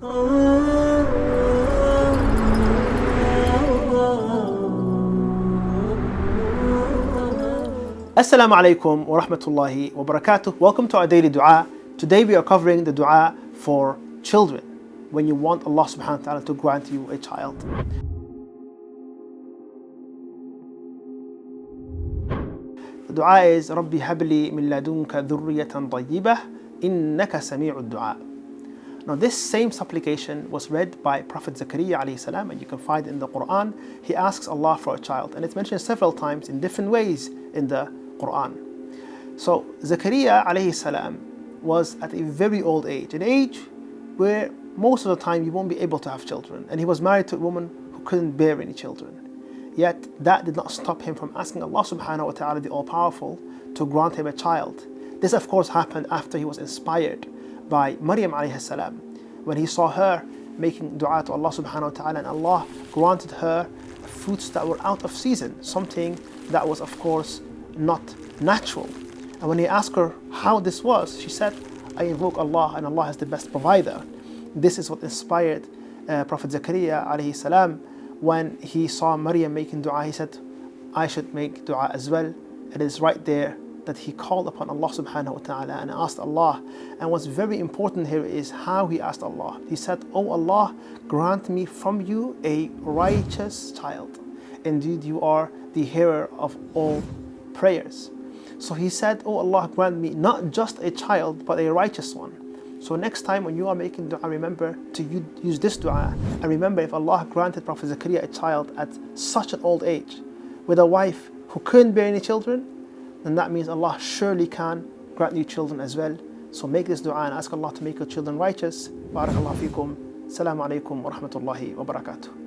Assalamu alaikum wa rahmatullahi wa barakatuh. Welcome to our daily dua. Today we are covering the dua for children when you want Allah subhanahu wa ta'ala to grant you a child. The dua is Rabbi habli min ladunka dhurriyatan tayyibah innaka sami'ud dua. Now this same supplication was read by Prophet Zakaria alayhi salam, and you can find in the Quran. He asks Allah for a child, and it's mentioned several times in different ways in the Quran. So Zakaria alayhi salam was at a very old age, an age where most of the time you won't be able to have children, and he was married to a woman who couldn't bear any children. Yet that did not stop him from asking Allah subhanahu wa ta'ala, the all-powerful, to grant him a child. This of course happened after he was inspired by Maryam alayhi salam, when he saw her making dua to Allah subhanahu wa ta'ala, and Allah granted her fruits that were out of season, something that was of course not natural. And when he asked her how this was, she said, I invoke Allah, and Allah is the best provider. This is what inspired Prophet Zakaria alayhi salam. When he saw Maryam making dua, he said, I should make dua as well. It is right there that he called upon Allah subhanahu wa ta'ala and asked Allah. And what's very important here is how he asked Allah. He said, Oh Allah, grant me from you a righteous child. Indeed, you are the hearer of all prayers. So he said, Oh Allah, grant me not just a child, but a righteous one. So next time when you are making dua, remember to use this dua. And remember, if Allah granted Prophet Zakaria a child at such an old age, with a wife who couldn't bear any children, then that means Allah surely can grant you children as well. So make this dua and ask Allah to make your children righteous. Barakallahu feekum. Assalamu alaikum wa rahmatullahi wa barakatuh.